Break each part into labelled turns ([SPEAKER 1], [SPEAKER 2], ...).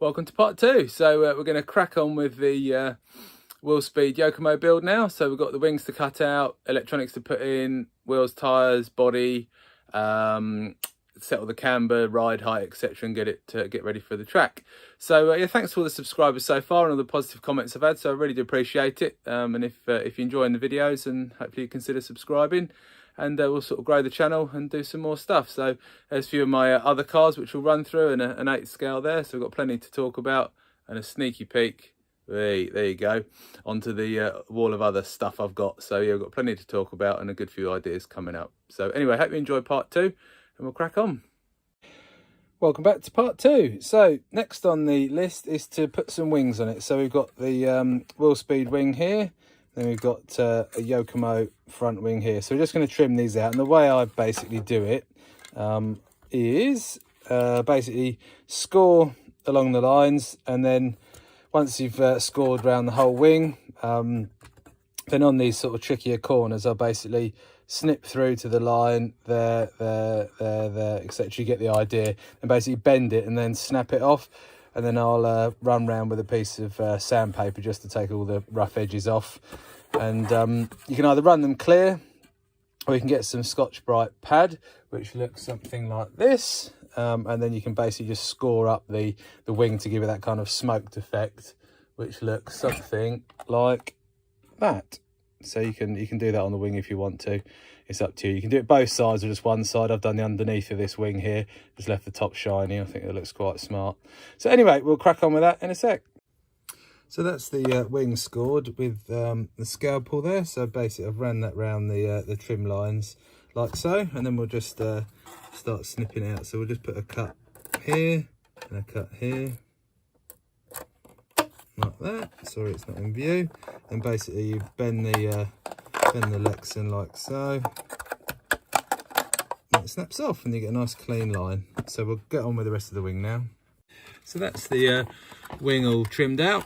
[SPEAKER 1] Welcome to part two. So we're going to crack on with the Willspeed Yokomo build now. So we've got the wings to cut out, electronics to put in, wheels, tyres, body, settle the camber, ride height, etc., and get ready for the track. So yeah, thanks for all the subscribers so far and all the positive comments I've had. So I really do appreciate it. And if you're enjoying the videos, and hopefully you consider subscribing. And we'll sort of grow the channel and do some more stuff. So there's a few of my other cars which we'll run through, and an 8 scale there. So we've got plenty to talk about, and a sneaky peek. There you go, onto the wall of other stuff I've got. So yeah, we've got plenty to talk about and a good few ideas coming up. So anyway, hope you enjoy part two, and we'll crack on. Welcome back to part two. So next on the list is to put some wings on it. So we've got the Willspeed wing here. Then we've got a Yokomo front wing here. So we're just going to trim these out. And the way I basically do it is basically score along the lines. And then once you've scored around the whole wing, then on these sort of trickier corners, I'll basically snip through to the line, there, etc. You get the idea. And basically bend it and then snap it off. And then I'll run round with a piece of sandpaper just to take all the rough edges off. And you can either run them clear, or you can get some Scotch-Brite pad, which looks something like this. And then you can basically just score up the wing to give it that kind of smoked effect, which looks something like that. So you can do that on the wing if you want to. It's up to you. You can do it both sides or just one side. I've done the underneath of this wing here, just left the top shiny. I think it looks quite smart. So anyway, we'll crack on with that in a sec. So that's the wing scored with the scalpel there. So basically I've ran that round the trim lines like so, and then we'll just start snipping out. So we'll just put a cut here and a cut here, like that. Sorry, it's not in view. And basically you bend the Lexan like so, and it snaps off, and you get a nice clean line. So we'll get on with the rest of the wing now. So that's the wing all trimmed out.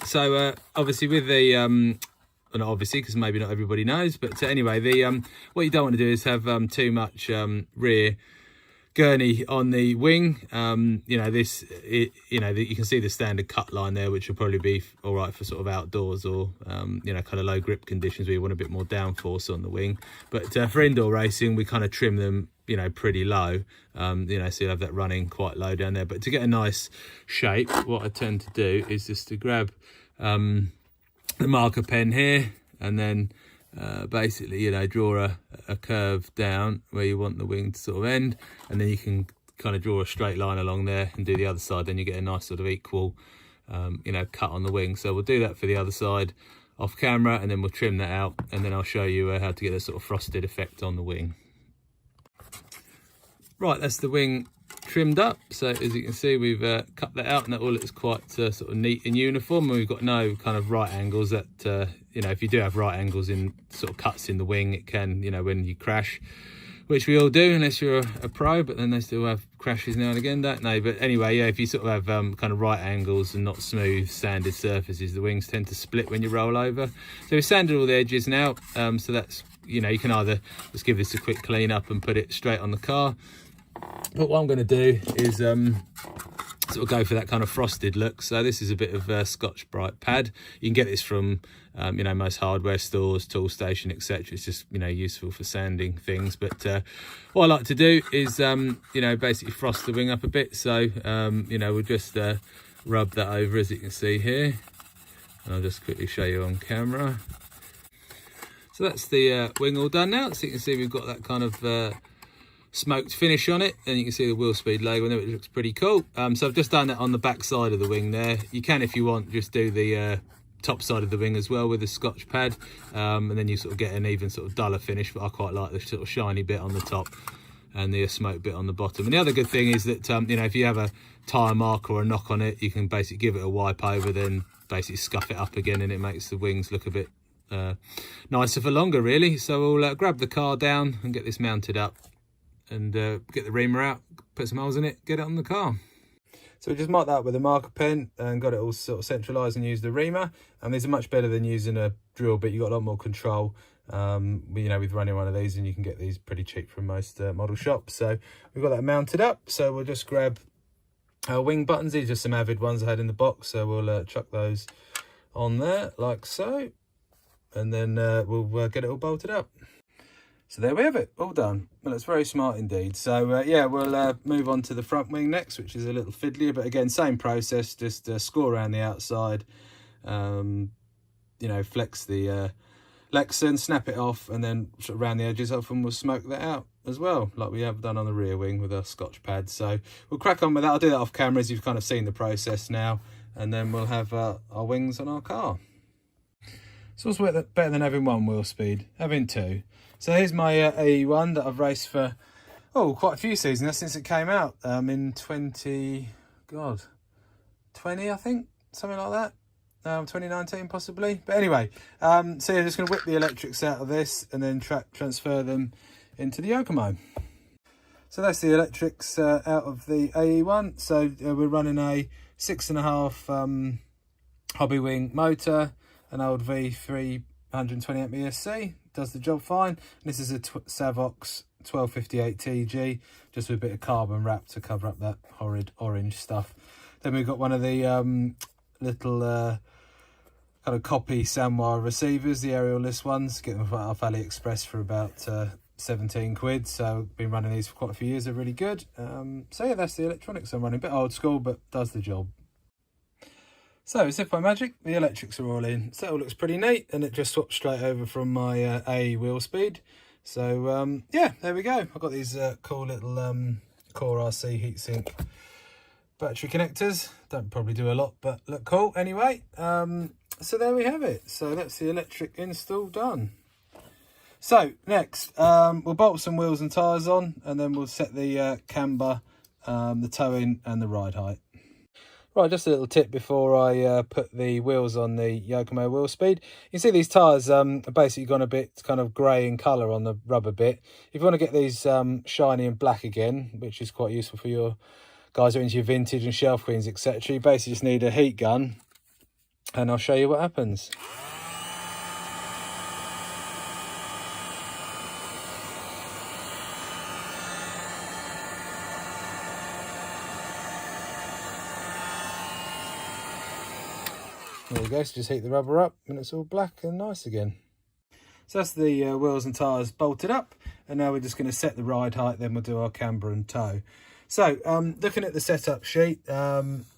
[SPEAKER 1] So obviously with the well, not obviously, because maybe not everybody knows, but anyway, the what you don't want to do is have too much rear gurney on the wing. You know, you can see the standard cut line there, which will probably be all right for sort of outdoors or you know, kind of low grip conditions where you want a bit more downforce on the wing. But for indoor racing, we kind of trim them, you know, pretty low. You know, so you'll have that running quite low down there. But to get a nice shape, what I tend to do is just to grab the marker pen here, and then basically, you know, draw a curve down where you want the wing to sort of end, and then you can kind of draw a straight line along there and do the other side. Then you get a nice sort of equal you know, cut on the wing. So we'll do that for the other side off camera, and then we'll trim that out, and then I'll show you how to get a sort of frosted effect on the wing. Right, that's the wing trimmed up. So as you can see, we've cut that out, and that all looks quite sort of neat and uniform. And we've got no kind of right angles that you know, if you do have right angles in sort of cuts in the wing, it can, you know, when you crash, which we all do unless you're a pro, but then they still have crashes now and again, don't they? But anyway, yeah, if you sort of have kind of right angles and not smooth sanded surfaces, the wings tend to split when you roll over. So we've sanded all the edges now, so that's, you know, you can either just give this a quick clean up and put it straight on the car. But what I'm going to do is sort of go for that kind of frosted look. So this is a bit of Scotch-Brite pad. You can get this from you know, most hardware stores, tool station, etc. It's just, you know, useful for sanding things. But what I like to do is you know, basically frost the wing up a bit. So you know, we'll just rub that over, as you can see here, and I'll just quickly show you on camera. So that's the wing all done now. So you can see we've got that kind of smoked finish on it, and you can see the Willspeed logo on there, which looks pretty cool. So I've just done that on the back side of the wing there. You can, if you want, just do the top side of the wing as well with a Scotch pad, and then you sort of get an even sort of duller finish. But I quite like the sort of shiny bit on the top and the smoke bit on the bottom. And the other good thing is that you know, if you have a tyre mark or a knock on it, you can basically give it a wipe over, then basically scuff it up again, and it makes the wings look a bit nicer for longer, really. So we'll grab the car down and get this mounted up, and get the reamer out, put some holes in it, get it on the car. So we just marked that up with a marker pen and got it all sort of centralised and used the reamer. And these are much better than using a drill bit. You've got a lot more control, you know, with running one of these, and you can get these pretty cheap from most model shops. So we've got that mounted up. So we'll just grab wing buttons. These are some Avid ones I had in the box, so we'll chuck those on there like so, and then we'll get it all bolted up. So there we have it, all done. Well, it's very smart indeed. So yeah, we'll move on to the front wing next, which is a little fiddlier, but again, same process, just score around the outside, you know, flex the Lexan, snap it off, and then sort of round the edges off, and we'll smoke that out as well, like we have done on the rear wing with our Scotch pads. So we'll crack on with that. I'll do that off camera, as you've kind of seen the process now, and then we'll have our wings on our car. So what's better than having one wheel speed? Having two. So here's my AE1 that I've raced for, oh, quite a few seasons since it came out, in 20, I think, something like that. 2019 possibly. But anyway, so yeah, just going to whip the electrics out of this and then transfer them into the Yokomo. So that's the electrics out of the AE1. So we're running a 6.5 hobby wing motor, an old V3 128 ESC, does the job fine. This is a Savox 1258 TG, just with a bit of carbon wrap to cover up that horrid orange stuff. Then we've got one of the little kind of copy Sanwa receivers, the aerial-less ones, get them off AliExpress for about 17 quid. So been running these for quite a few years, they're really good. So yeah, that's the electronics I'm running, a bit old school, but does the job. So as if by magic, the electrics are all in. So it all looks pretty neat, and it just swaps straight over from my A wheel speed. So yeah, there we go. I've got these cool little Core RC heatsink battery connectors. Don't probably do a lot, but look cool anyway. So there we have it. So that's the electric install done. So next, we'll bolt some wheels and tyres on, and then we'll set the camber, the towing and the ride height. Right, just a little tip before I put the wheels on the Yokomo Willspeed. You can see these tyres are basically gone a bit kind of grey in colour on the rubber bit. If you want to get these shiny and black again, which is quite useful for your guys who are into your vintage and shelf queens, etc., you basically just need a heat gun, and I'll show you what happens. There you go, so just heat the rubber up and it's all black and nice again. So that's the wheels and tyres bolted up, and now we're just going to set the ride height, then we'll do our camber and tow. So looking at the setup sheet,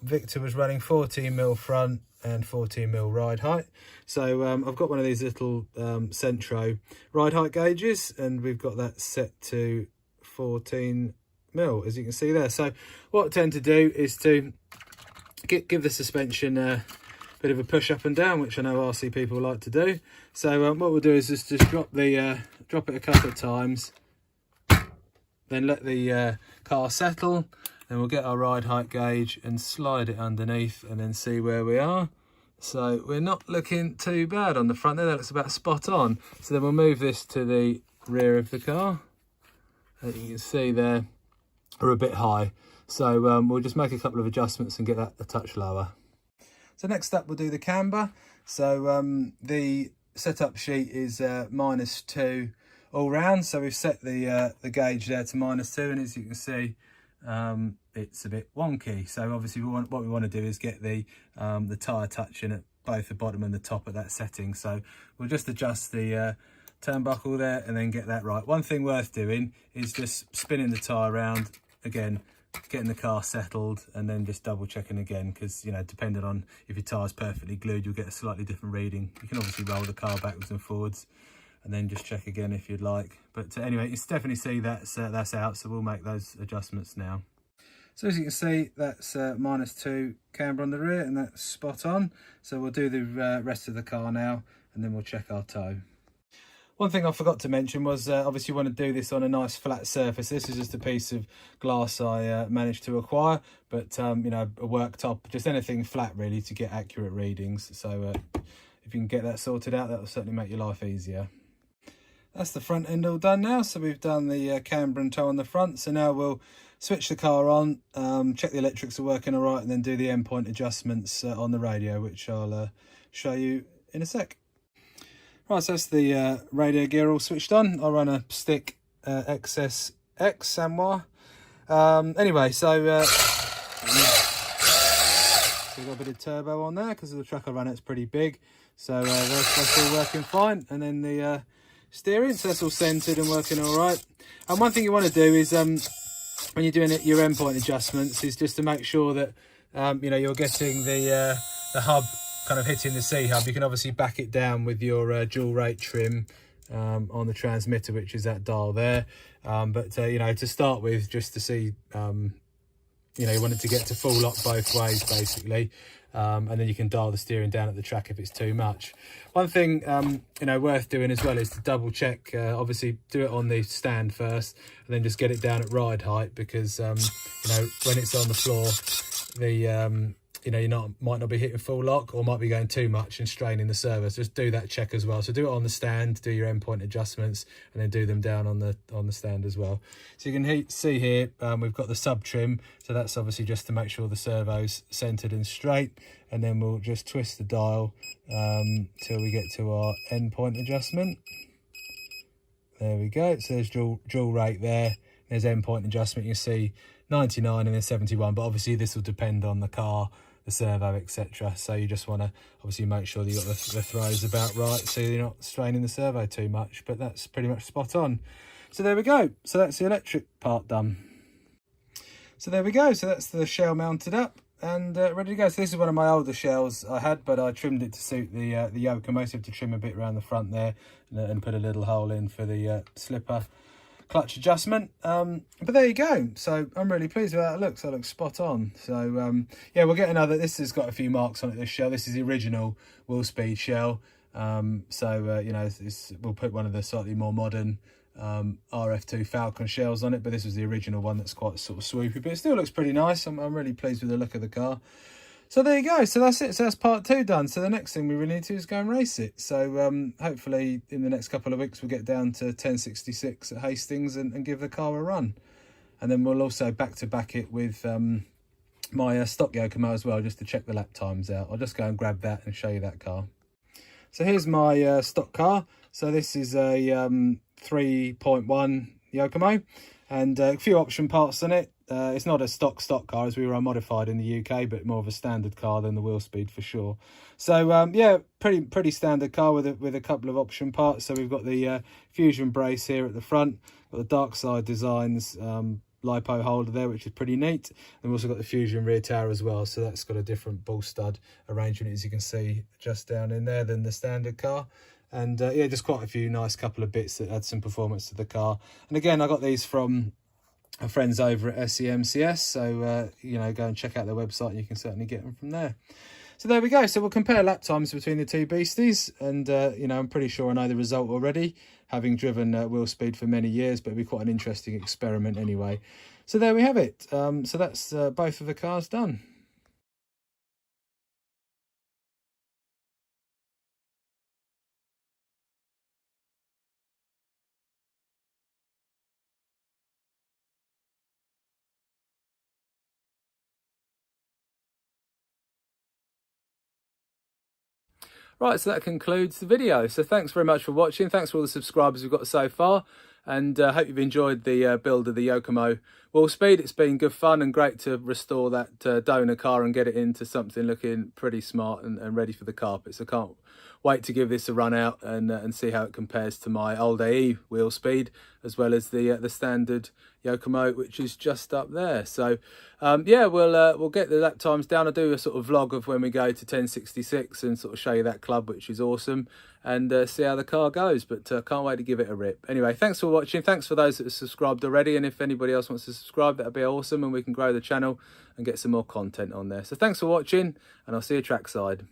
[SPEAKER 1] Victor was running 14mm front and 14mm ride height. So I've got one of these little Centro ride height gauges, and we've got that set to 14mm, as you can see there. So what I tend to do is to give the suspension bit of a push up and down, which I know RC people like to do. So what we'll do is just drop it a couple of times, then let the car settle, then we'll get our ride height gauge and slide it underneath, and then see where we are. So we're not looking too bad on the front there, that looks about spot on. So then we'll move this to the rear of the car. As you can see there, we're a bit high. So we'll just make a couple of adjustments and get that a touch lower. So next up we'll do the camber. So the setup sheet is -2 all round. So we've set the gauge there to -2, and as you can see, it's a bit wonky. So obviously what we want to do is get the tyre touching at both the bottom and the top at that setting. So we'll just adjust the turnbuckle there and then get that right. One thing worth doing is just spinning the tyre around again, getting the car settled, and then just double checking again, because you know, depending on if your tyre's perfectly glued, you'll get a slightly different reading. You can obviously roll the car backwards and forwards and then just check again if you'd like. But anyway, you can definitely see that's out, so we'll make those adjustments now. So as you can see, that's -2 camber on the rear, and that's spot on. So we'll do the rest of the car now, and then we'll check our tow. One thing I forgot to mention was obviously you want to do this on a nice flat surface. This is just a piece of glass I managed to acquire, but you know, a worktop, just anything flat really to get accurate readings. So if you can get that sorted out, that will certainly make your life easier. That's the front end all done now. So we've done the camber and tow on the front. So now we'll switch the car on, check the electrics are working all right, and then do the endpoint adjustments on the radio, which I'll show you in a sec. Right, so that's the radio gear all switched on. I run a stick XSX Sanwa. Anyway, so So we've got a bit of turbo on there because of the truck I run, it's pretty big. So that's all working fine. And then the steering, so that's all centered and working all right. And one thing you want to do is when you're doing your endpoint adjustments is just to make sure that you know, you're getting the hub kind of hitting the C hub. You can obviously back it down with your dual rate trim on the transmitter, which is that dial there. But you know, to start with, just to see, you know, you want it to get to full lock both ways basically. And then you can dial the steering down at the track if it's too much. One thing you know, worth doing as well is to double check, obviously do it on the stand first and then just get it down at ride height, because you know, when it's on the floor, the you know, you might not be hitting full lock or might be going too much and straining the servo. So just do that check as well. So do it on the stand, do your endpoint adjustments, and then do them down on the stand as well. So you can see here we've got the sub trim, so that's obviously just to make sure the servo's centered and straight, and then we'll just twist the dial till we get to our endpoint adjustment. There we go. So there's dual rate there, there's endpoint adjustment. You see 99 and then 71, but obviously this will depend on the car, the servo, etc. So you just want to obviously make sure that you've got the throws about right, so you're not straining the servo too much. But that's pretty much spot on. So there we go. So that's the electric part done. So there we go. So that's the shell mounted up and ready to go. So this is one of my older shells I had, but I trimmed it to suit the Yokomo. So I have to trim a bit around the front there and put a little hole in for the slipper clutch adjustment. But there you go. So I'm really pleased with how it looks. That looks spot on. So yeah, we'll get another. This has got a few marks on it, this shell. This is the original Willspeed shell. So you know, we'll put one of the slightly more modern RF2 Falcon shells on it, but this was the original one that's quite sort of swoopy, but it still looks pretty nice. I'm really pleased with the look of the car. So there you go. So that's it. So that's part 2 done. So the next thing we really need to do is go and race it. So hopefully in the next couple of weeks we'll get down to 1066 at Hastings and give the car a run. And then we'll also back it with my stock Yokomo as well, just to check the lap times out. I'll just go and grab that and show you that car. So here's my stock car. So this is a 3.1 Yokomo and a few option parts on it. It's not a stock car, as we were modified in the UK, but more of a standard car than the Willspeed for sure. So yeah, pretty standard car with a couple of option parts. So we've got the fusion brace here at the front, got the dark side designs lipo holder there, which is pretty neat. And we've also got the fusion rear tower as well, so that's got a different ball stud arrangement, as you can see just down in there, than the standard car. And yeah, just quite a few nice couple of bits that add some performance to the car. And again, I got these from our friends over at SEMCS, so you know, go and check out their website and you can certainly get them from there. So there we go. So we'll compare lap times between the two beasties, and you know, I'm pretty sure I know the result already, having driven Willspeed for many years, but it'll be quite an interesting experiment anyway. So there we have it. So that's both of the cars done. Right, so that concludes the video. So thanks very much for watching. Thanks for all the subscribers we've got so far. And hope you've enjoyed the build of the Yokomo Willspeed. It's been good fun and great to restore that donor car and get it into something looking pretty smart and ready for the carpet. So can't wait to give this a run out and see how it compares to my old AE Willspeed, as well as the standard Yokomo, which is just up there. So yeah, we'll get the lap times down. I'll do a sort of vlog of when we go to 1066 and sort of show you that club, which is awesome, and see how the car goes. But can't wait to give it a rip. Anyway, thanks for watching. Thanks for those that have subscribed already, and if anybody else wants to subscribe, that'd be awesome, and we can grow the channel and get some more content on there. So thanks for watching, and I'll see you trackside.